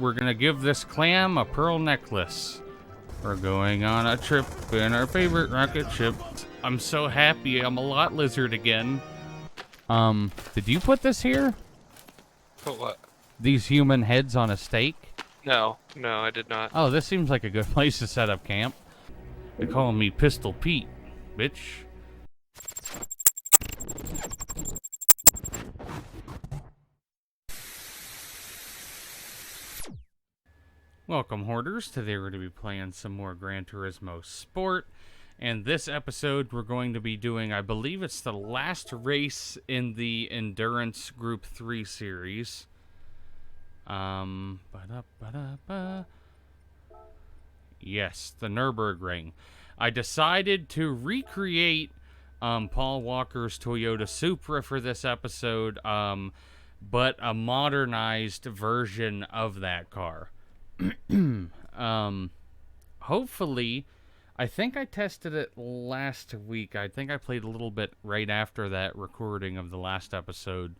we're gonna give this clam a pearl necklace. We're going on a trip in our favorite rocket ship. I'm so happy I'm a lot lizard again. Did you put this here? Put what? These human heads on a stake? No, I did not. Oh, this seems like a good place to set up camp. They're calling me Pistol Pete, bitch. Welcome, Hoarders. Today we're going to be playing some more Gran Turismo Sport. And this episode we're going to be doing, I believe it's the last race in the Endurance Group 3 series. Yes, the Nürburgring. I decided to recreate Paul Walker's Toyota Supra for this episode, but a modernized version of that car. Hopefully, I think I tested it last week. I think I played a little bit right after that recording of the last episode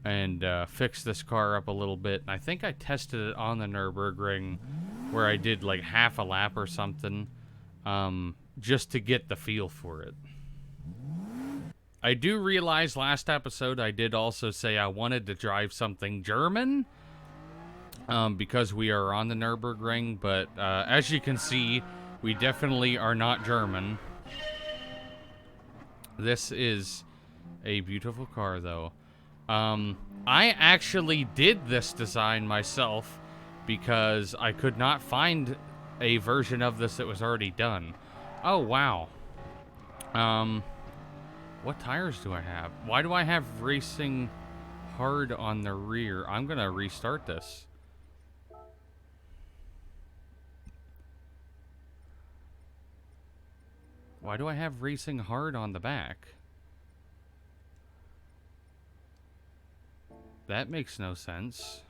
and fixed this car up a little bit. I think I tested it on the Nürburgring where I did like half a lap or something, just to get the feel for it. I do realize last episode I did also say I wanted to drive something German, because we are on the Nürburgring, but as you can see, we definitely are not German. This is a beautiful car, though. I actually did this design myself because I could not find a version of this that was already done. Oh, wow. What tires do I have? Why do I have racing hard on the rear? I'm gonna restart this. Why do I have racing hard on the back? That makes no sense.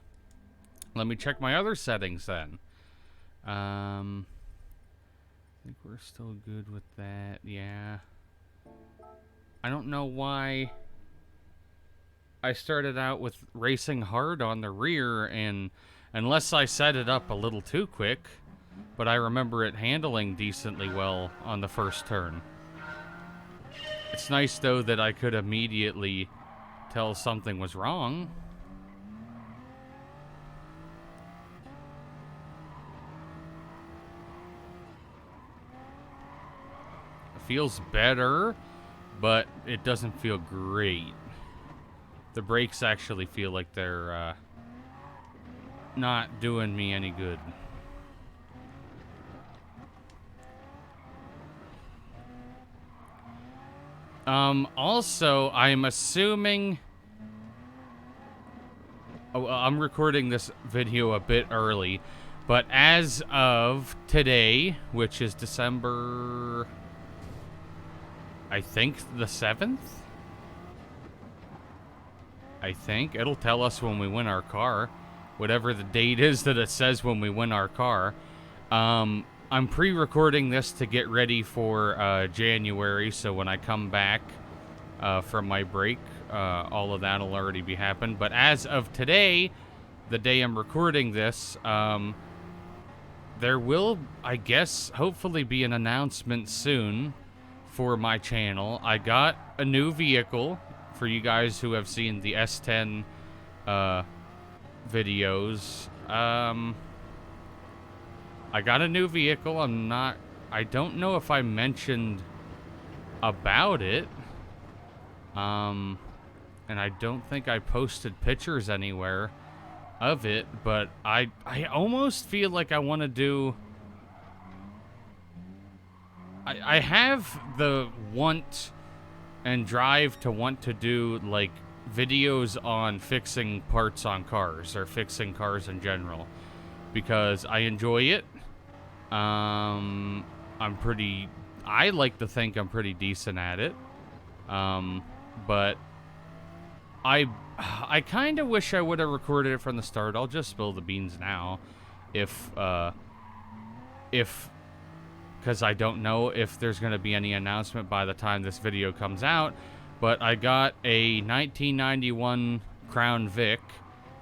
Let me check my other settings then. I think we're still good with that. Yeah. I don't know why I started out with racing hard on the rear, and unless I set it up a little too quick, but I remember it handling decently well on the first turn. It's nice, though, that I could immediately tell something was wrong. It feels better, but it doesn't feel great. The brakes actually feel like they're not doing me any good. Also, I'm assuming... Oh, I'm recording this video a bit early, but as of today, which is December... I think the 7th? I think. It'll tell us when we win our car. Whatever the date is that it says when we win our car. I'm pre-recording this to get ready for January, so when I come back from my break, all of that will already be happened. But as of today, the day I'm recording this, there will, I guess, hopefully be an announcement soon for my channel. I got a new vehicle for you guys who have seen the S10 videos. I got a new vehicle. I don't know if I mentioned about it. And I don't think I posted pictures anywhere of it, but I almost feel like I want to do... I have the want and drive to want to do, like, videos on fixing parts on cars, or fixing cars in general, because I enjoy it. I like to think I'm pretty decent at it. But I kind of wish I would have recorded it from the start. I'll just spill the beans now. Because I don't know if there's going to be any announcement by the time this video comes out. But I got a 1991 Crown Vic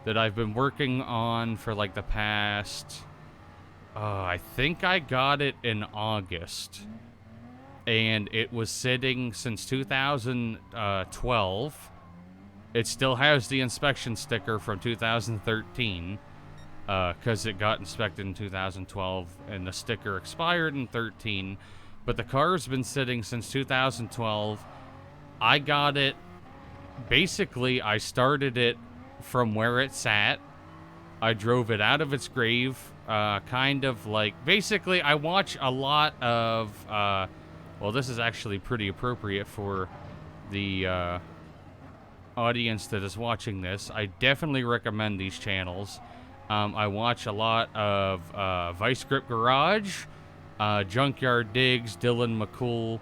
that I've been working on for like the past, I think I got it in August. And it was sitting since 2012. It still has the inspection sticker from 2013, because it got inspected in 2012 and the sticker expired in 13. But the car's been sitting since 2012. I got it, basically, I started it from where it sat. I drove it out of its grave, kind of like, basically, I watch a lot of, well, this is actually pretty appropriate for the audience that is watching this. I definitely recommend these channels. I watch a lot of Vice Grip Garage, Junkyard Digs, Dylan McCool.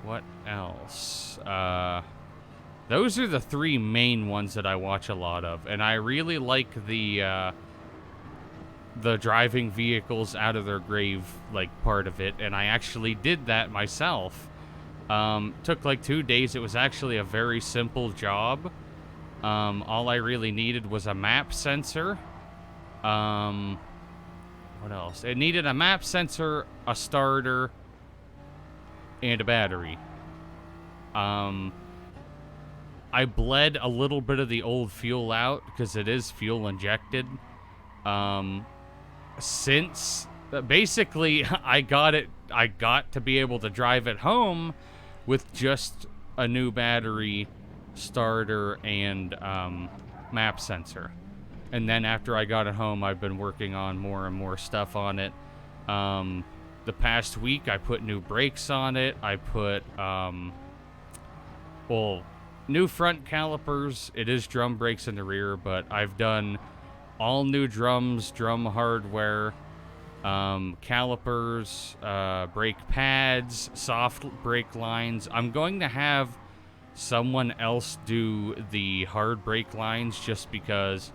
What else? Those are the three main ones that I watch a lot of, and I really like the driving vehicles out of their grave, like, part of it, and I actually did that myself. Took like 2 days. It was actually a very simple job. All I really needed was a map sensor. What else? It needed a map sensor, a starter, and a battery. I bled a little bit of the old fuel out because it is fuel injected. Since basically I got to be able to drive it home with just a new battery, starter, and map sensor. And then after I got it home, I've been working on more and more stuff on it. The past week, I put new brakes on it. I put, well, new front calipers. It is drum brakes in the rear, but I've done all new drums, drum hardware, calipers, brake pads, soft brake lines. I'm going to have someone else do the hard brake lines just because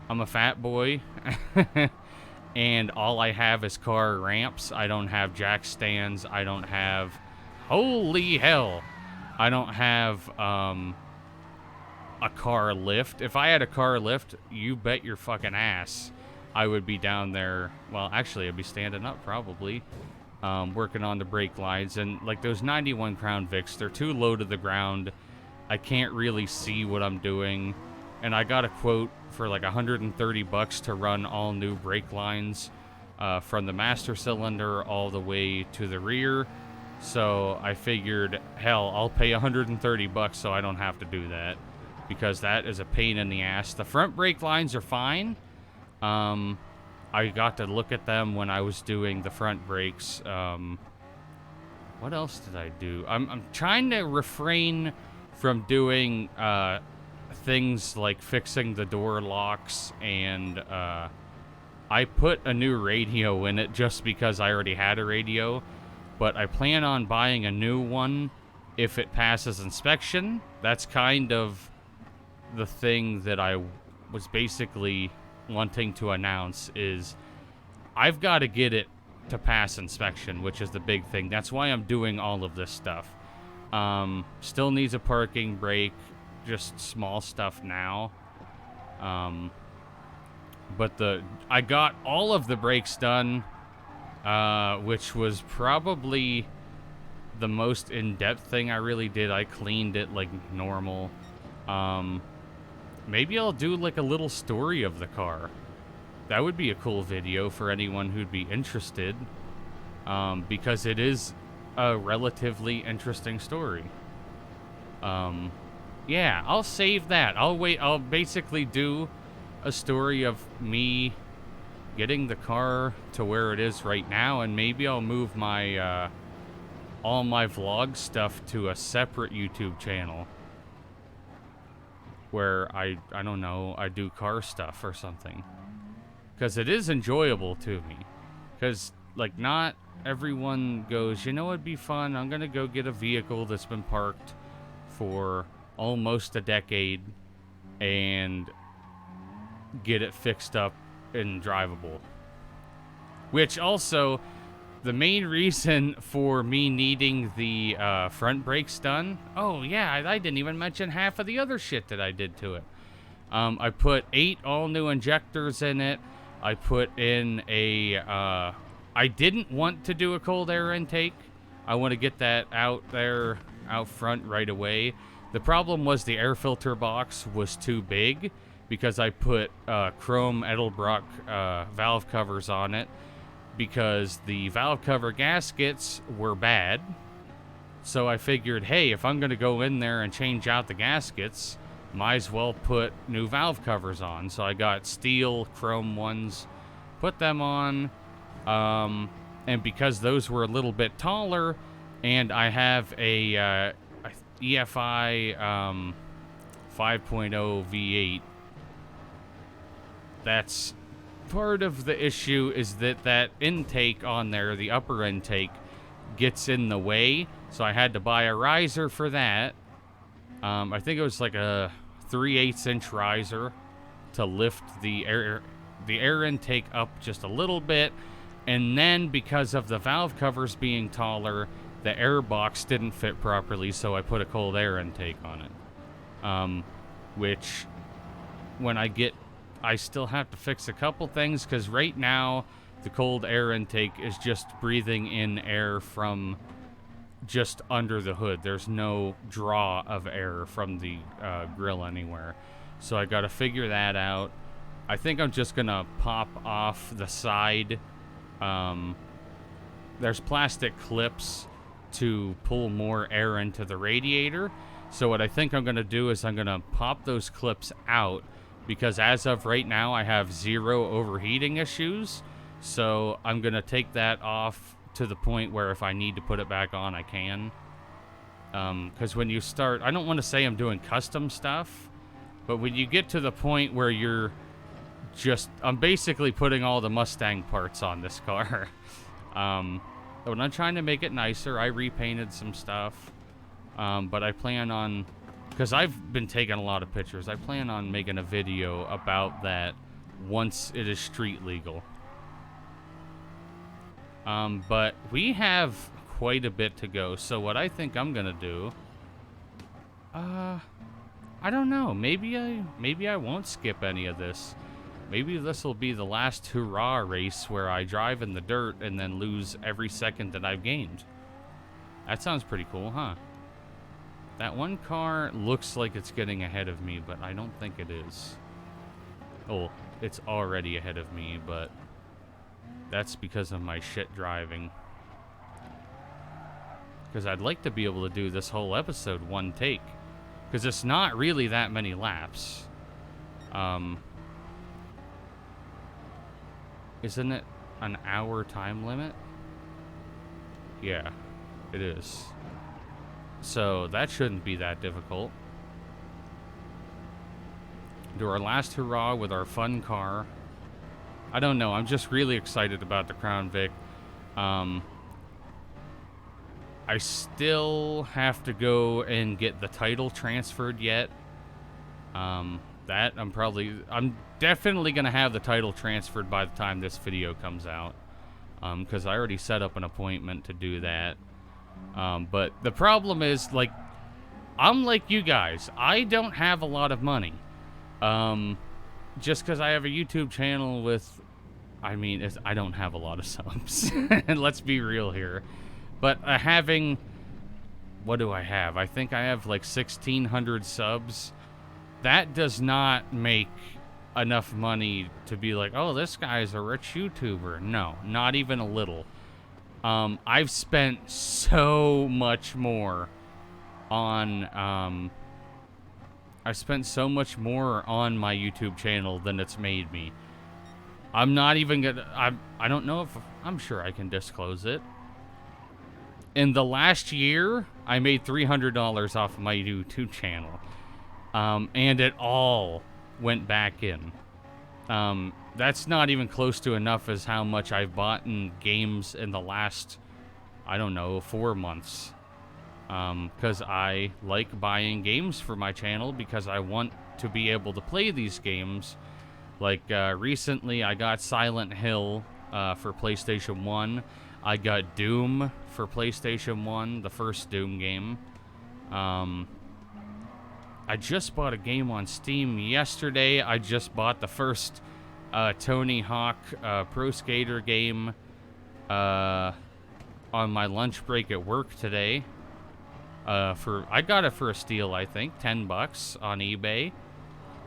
I'm a fat boy and all I have is car ramps. I don't have jack stands. I don't have, holy hell, I don't have a car lift. If I had a car lift, you bet your fucking ass I would be down there. Well, actually, I'd be standing up probably, working on the brake lines. And like those 91 Crown Vics, they're too low to the ground. I can't really see what I'm doing. And I got a quote for like $130 to run all new brake lines from the master cylinder all the way to the rear. So I figured, hell, I'll pay $130 so I don't have to do that, because that is a pain in the ass. The front brake lines are fine. I got to look at them when I was doing the front brakes. What else did I do? I'm trying to refrain from doing things like fixing the door locks, and I put a new radio in it just because I already had a radio, but I plan on buying a new one if it passes inspection. That's kind of the thing that I was basically wanting to announce, is I've got to get it to pass inspection, which is the big thing. That's why I'm doing all of this stuff. Still needs a parking brake, just small stuff now. But I got all of the brakes done, which was probably the most in-depth thing I really did. I cleaned it like normal. Maybe I'll do like a little story of the car. That would be a cool video for anyone who'd be interested, because it is a relatively interesting story. Yeah, I'll save that. I'll wait. I'll basically do a story of me getting the car to where it is right now, and maybe I'll move my all my vlog stuff to a separate YouTube channel where I don't know, I do car stuff or something, because it is enjoyable to me. Because like, not everyone goes, you know, it'd be fun, I'm gonna go get a vehicle that's been parked for almost a decade and get it fixed up and drivable. Which also, the main reason for me needing the front brakes done, oh yeah, I didn't even mention half of the other shit that I did to it. I put 8 all-new injectors in it. I put in a... I didn't want to do a cold air intake. I want to get that out there, out front right away. The problem was the air filter box was too big because I put chrome Edelbrock valve covers on it because the valve cover gaskets were bad. So I figured, hey, if I'm going to go in there and change out the gaskets, might as well put new valve covers on. So I got steel chrome ones, put them on, and because those were a little bit taller, and I have a EFI 5.0 V8, that's part of the issue, is that intake on there, the upper intake, gets in the way. So I had to buy a riser for that. I think it was like a 3/8 inch riser to lift the air intake up just a little bit. And then because of the valve covers being taller, the air box didn't fit properly, so I put a cold air intake on it. Which, when I still have to fix a couple things, because right now the cold air intake is just breathing in air from just under the hood. There's no draw of air from the grill anywhere. So I got to figure that out. I think I'm just going to pop off the side. There's plastic clips to pull more air into the radiator. So what I think I'm going to do is I'm going to pop those clips out, because as of right now I have 0 overheating issues. So I'm going to take that off to the point where if I need to put it back on, I can. Because when you start, I don't want to say I'm doing custom stuff, but when you get to the point where you're I'm basically putting all the Mustang parts on this car. When I'm trying to make it nicer, I repainted some stuff. But I plan on, because I've been taking a lot of pictures, I plan on making a video about that once it is street legal. But we have quite a bit to go, so what I think I'm gonna do, I don't know, maybe I won't skip any of this. Maybe this will be the last hurrah race where I drive in the dirt and then lose every second that I've gained. That sounds pretty cool, huh? That one car looks like it's getting ahead of me, but I don't think it is. Oh, it's already ahead of me, but that's because of my shit driving. Because I'd like to be able to do this whole episode one take. Because it's not really that many laps. Isn't it an hour time limit? Yeah, it is. So that shouldn't be that difficult. Do our last hurrah with our fun car. I don't know, I'm just really excited about the Crown Vic. I still have to go and get the title transferred yet. I'm definitely gonna have the title transferred by the time this video comes out. Because I already set up an appointment to do that. But the problem is, like, I'm like you guys. I don't have a lot of money. Just because I have a YouTube channel with, I don't have a lot of subs. And let's be real here. But having, what do I have? I think I have like 1,600 subs. That does not make enough money to be like, oh, this guy's a rich YouTuber. No, not even a little. I've spent so much more on, my YouTube channel than it's made me. I'm not even gonna, I don't know if, I'm sure I can disclose it. In the last year, I made $300 off of my YouTube channel. And it all went back in. That's not even close to enough as how much I've bought in games in the last, 4 months. Because I like buying games for my channel because I want to be able to play these games. Like, recently I got Silent Hill for PlayStation 1. I got Doom for PlayStation 1, the first Doom game. I just bought a game on Steam yesterday. I just bought the first Tony Hawk Pro Skater game on my lunch break at work today. I got it for a steal, I think, $10 on eBay.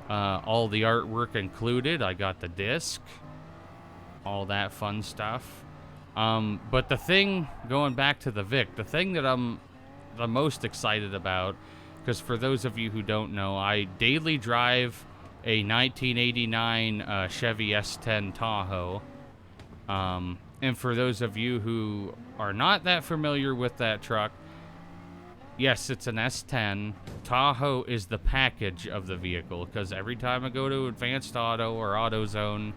All the artwork included. I got the disc, all that fun stuff. But the thing, going back to the Vic, the thing that I'm the most excited about, because for those of you who don't know, I daily drive a 1989 Chevy S10 Tahoe. And for those of you who are not that familiar with that truck, yes, it's an S10. Tahoe is the package of the vehicle, because every time I go to Advanced Auto or AutoZone,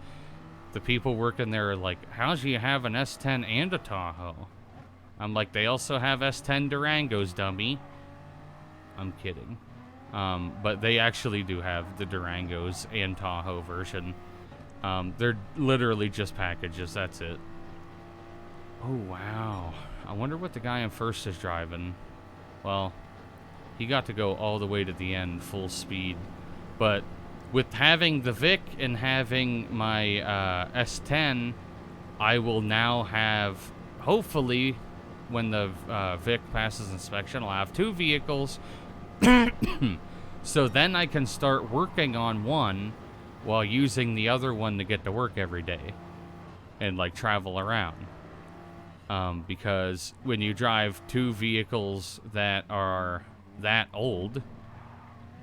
the people working there are like, how do you have an S10 and a Tahoe? I'm like, they also have S10 Durangos, dummy. I'm kidding. But they actually do have the Durangos and Tahoe version. They're literally just packages, that's it. Oh, wow. I wonder what the guy in first is driving. Well, he got to go all the way to the end, full speed. But with having the Vic and having my S10, I will now have, hopefully, when the Vic passes inspection, I'll have 2 vehicles. So then I can start working on one while using the other one to get to work every day and, like, travel around. Because when you drive 2 vehicles that are that old,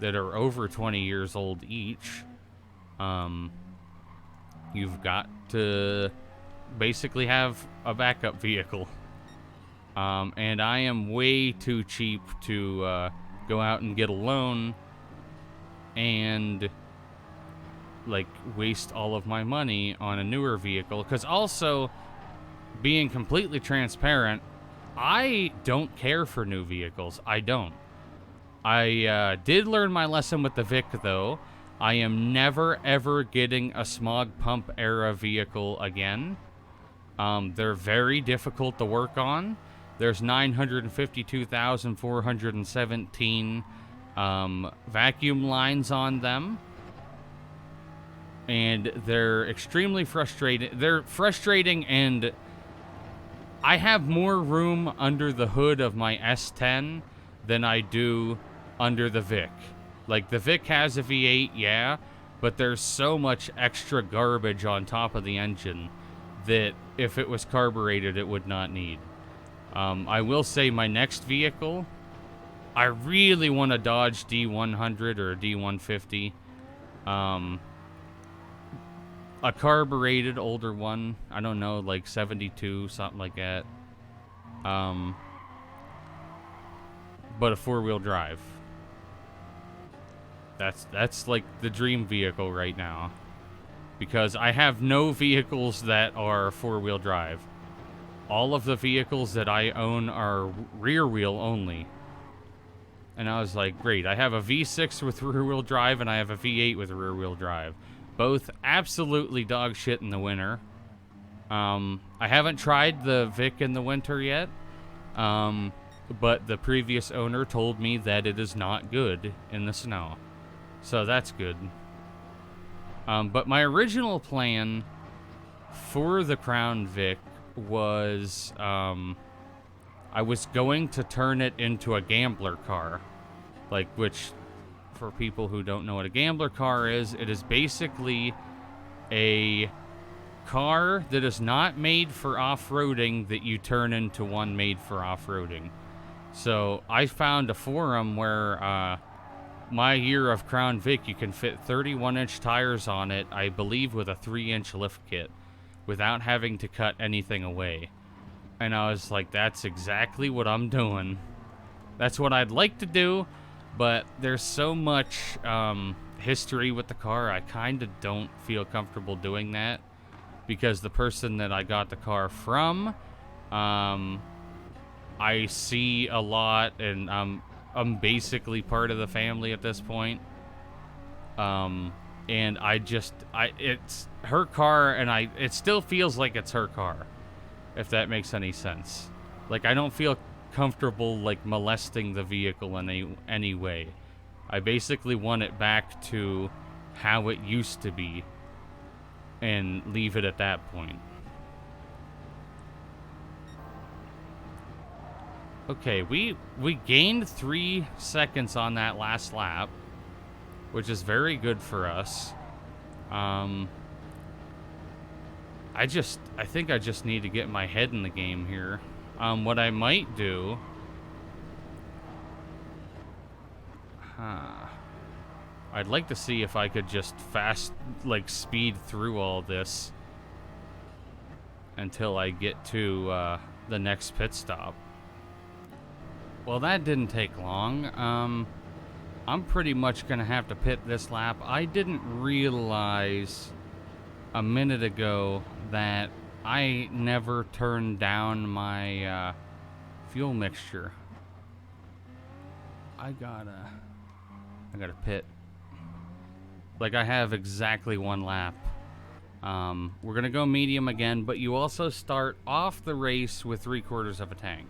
that are over 20 years old each, you've got to basically have a backup vehicle. And I am way too cheap to go out and get a loan and, like, waste all of my money on a newer vehicle. Because also, being completely transparent, I don't care for new vehicles. I don't. I did learn my lesson with the Vic, though. I am never, ever getting a smog pump era vehicle again. They're very difficult to work on. There's 952,417 vacuum lines on them. And they're extremely frustrating. They're frustrating, and I have more room under the hood of my S10 than I do under the Vic. Like, the Vic has a V8, yeah, but there's so much extra garbage on top of the engine that if it was carbureted, it would not need. I will say my next vehicle, I really want a Dodge D100 or a D150. A carbureted older one. I don't know, like 72, something like that. But a 4-wheel drive. That's like the dream vehicle right now. Because I have no vehicles that are 4-wheel drive. All of the vehicles that I own are rear wheel only. And I was like, great, I have a V6 with rear wheel drive and I have a V8 with rear wheel drive. Both absolutely dog shit in the winter. I haven't tried the Vic in the winter yet. But the previous owner told me that it is not good in the snow. So that's good. But my original plan for the Crown Vic was, I was going to turn it into a gambler car. Like, which, for people who don't know what a gambler car is, it is basically a car that is not made for off-roading that you turn into one made for off-roading. So I found a forum where my year of Crown Vic, you can fit 31-inch tires on it, I believe with a 3-inch lift kit, without having to cut anything away. And I was like, that's exactly what I'm doing. That's what I'd like to do, but there's so much history with the car, I kind of don't feel comfortable doing that. Because the person that I got the car from, I see a lot, and I'm basically part of the family at this point. And it's her car, and it still feels like it's her car, if that makes any sense. Like, I don't feel comfortable, like, molesting the vehicle in any way. I basically want it back to how it used to be and leave it at that point. Okay, we gained 3 seconds on that last lap, which is very good for us. I think I just need to get my head in the game here. What I might do... I'd like to see if I could just speed through all this until I get to the next pit stop. Well, that didn't take long. I'm pretty much gonna have to pit this lap. I didn't realize a minute ago that I never turned down my fuel mixture. I gotta pit. Like, I have exactly 1 lap. We're gonna go medium again, but you also start off the race with 3/4 of a tank.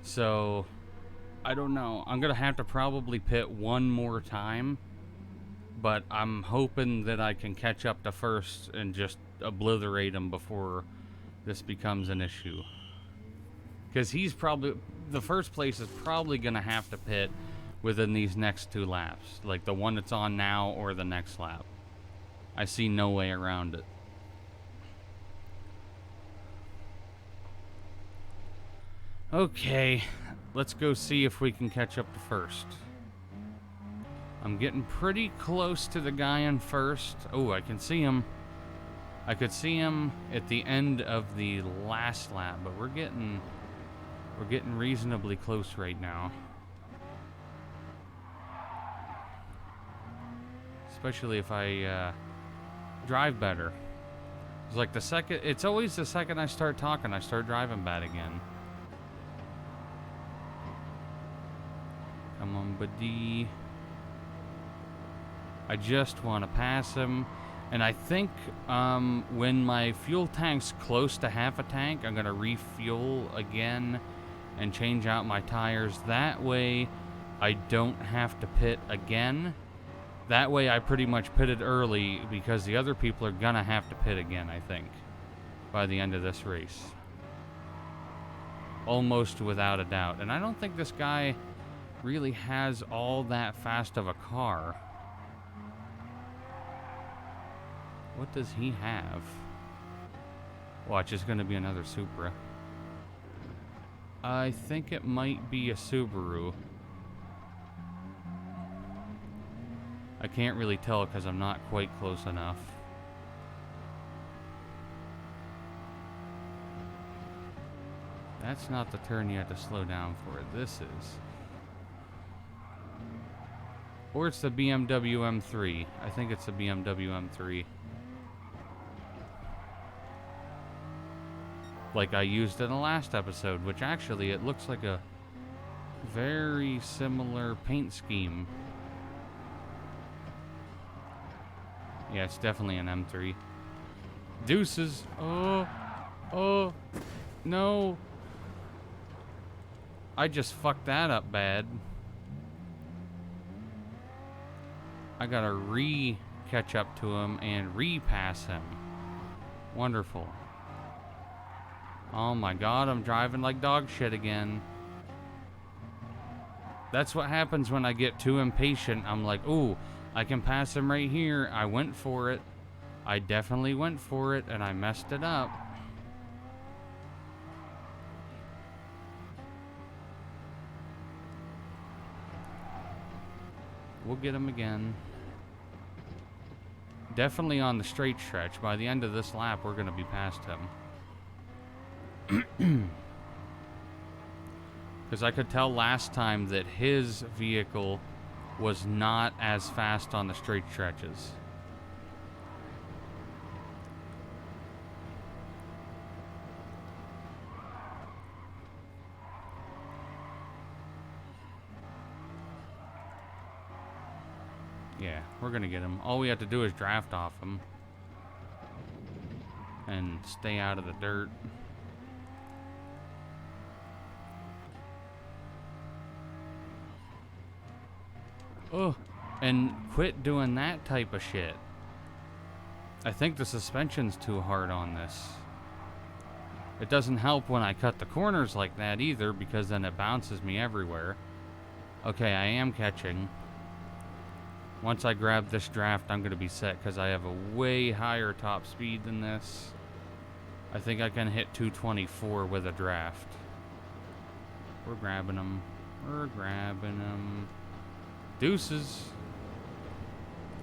So, I don't know. I'm gonna have to probably pit 1 more time, but I'm hoping that I can catch up to first and just obliterate him before this becomes an issue. Because the first place is probably gonna have to pit within these next 2 laps, like the one that's on now or the next lap. I see no way around it. Okay, let's go see if we can catch up to first. I'm getting pretty close to the guy in first. Oh, I can see him. I could see him at the end of the last lap, but we're getting reasonably close right now. Especially if I drive better. It's always the second I start talking, I start driving bad again. Come on, buddy. I just want to pass him. And I think when my fuel tank's close to half a tank, I'm going to refuel again and change out my tires. That way, I don't have to pit again. That way, I pretty much pitted early because the other people are going to have to pit again, I think, by the end of this race. Almost without a doubt. And I don't think this guy really has all that fast of a car. What does he have? Watch, it's going to be another Supra. I think it might be a Subaru. I can't really tell because I'm not quite close enough. That's not the turn you have to slow down for. This is. Or it's the BMW M3. I think it's the BMW M3. Like I used in the last episode, which actually it looks like a very similar paint scheme. Yeah, it's definitely an M3. Deuces. Oh, no. I just fucked that up bad. I gotta catch up to him and pass him. Wonderful. Oh my god, I'm driving like dog shit again. That's what happens when I get too impatient. I'm like, ooh, I can pass him right here. I went for it. I definitely went for it, and I messed it up. We'll get him again. Definitely on the straight stretch. By the end of this lap, we're going to be past him. Because I could tell last time that his vehicle was not as fast on the straight stretches. Yeah, we're gonna get him. All we have to do is draft off him and stay out of the dirt. Oh, and quit doing that type of shit. I think the suspension's too hard on this. It doesn't help when I cut the corners like that either, because then it bounces me everywhere. Okay, I am catching. Once I grab this draft, I'm going to be set, because I have a way higher top speed than this. I think I can hit 224 with a draft. We're grabbing them. We're grabbing them. Deuces.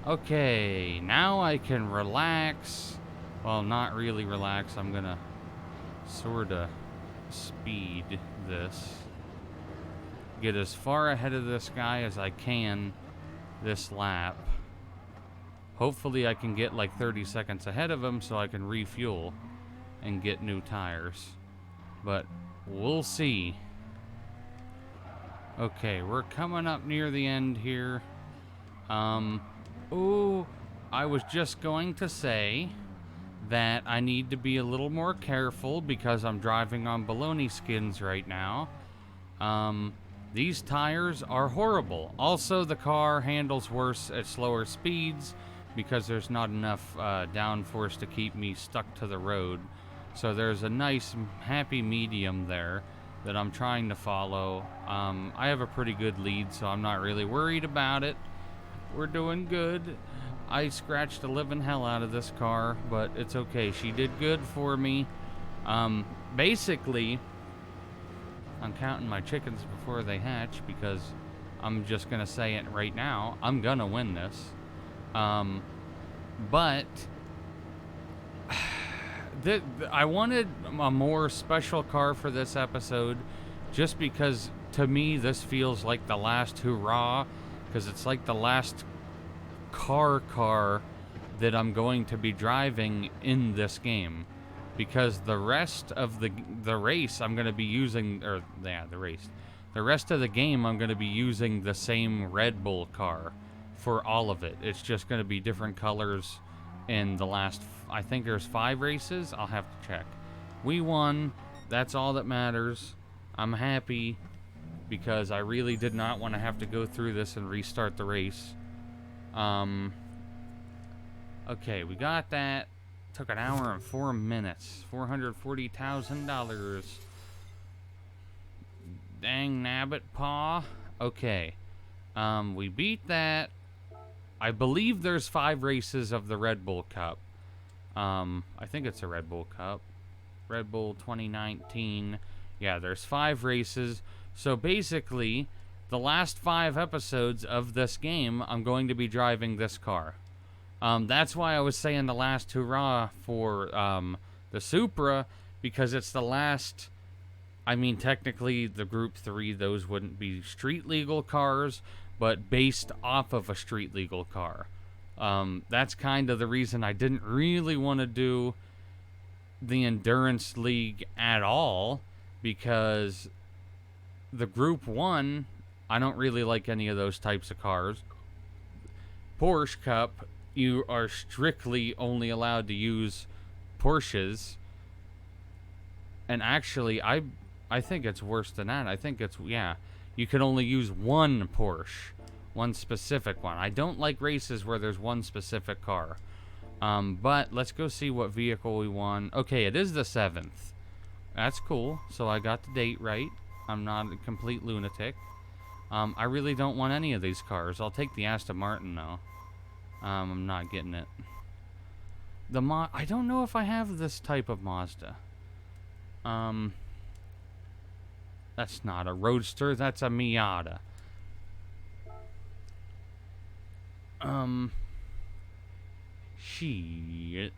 Okay, now I can relax. Well, not really relax. I'm gonna sorta speed this. Get as far ahead of this guy as I can this lap. Hopefully I can get like 30 seconds ahead of him so I can refuel and get new tires. But we'll see. Okay, we're coming up near the end here. Oh, I was just going to say that I need to be a little more careful because I'm driving on baloney skins right now. These tires are horrible. Also, the car handles worse at slower speeds because there's not enough downforce to keep me stuck to the road. So there's a nice happy medium there that I'm trying to follow. I have a pretty good lead, so I'm not really worried about it. We're doing good. I scratched the living hell out of this car, but it's okay. She did good for me. Basically, I'm counting my chickens before they hatch because I'm just going to say it right now. I'm going to win this. But I wanted a more special car for this episode just because, to me, this feels like the last hurrah, because it's like the last car that I'm going to be driving in this game, because the rest of the race I'm going to be using, the rest of the game I'm going to be using the same Red Bull car for all of it. It's just going to be different colors in the last, I think there's 5 races. I'll have to check. We won. That's all that matters. I'm happy because I really did not want to have to go through this and restart the race. Okay, we got that. Took an hour and 4 minutes. $440,000. Dang nabbit paw. Okay. We beat that. I believe there's 5 races of the Red Bull Cup. I think it's a Red Bull Cup. Red Bull 2019. Yeah, there's 5 races. So basically, the last 5 episodes of this game, I'm going to be driving this car. That's why I was saying the last hurrah for the Supra, because it's the last. I mean, technically, the Group 3, those wouldn't be street legal cars, but based off of a street legal car. That's kind of the reason I didn't really want to do the Endurance League at all, because the Group 1, I don't really like any of those types of cars. Porsche Cup, you are strictly only allowed to use Porsches. And actually, I think it's worse than that. I think it's, yeah, you can only use one Porsche, one specific one. I don't like races where there's one specific car. But let's go see what vehicle we won. Okay, it is the 7th. That's cool. So I got the date right. I'm not a complete lunatic. I really don't want any of these cars. I'll take the Aston Martin, though. I'm not getting it. I don't know if I have this type of Mazda. That's not a Roadster. That's a Miata. Shit.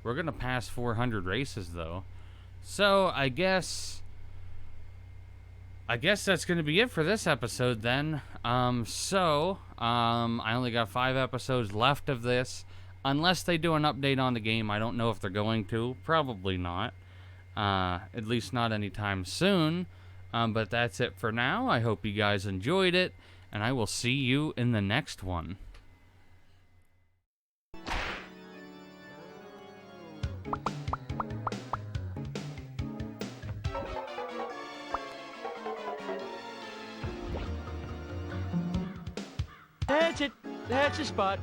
We're gonna pass 400 races, though. So, I guess that's going to be it for this episode then. I only got 5 episodes left of this. Unless they do an update on the game, I don't know if they're going to. Probably not. At least not anytime soon. But that's it for now. I hope you guys enjoyed it, and I will see you in the next one. That's the spot.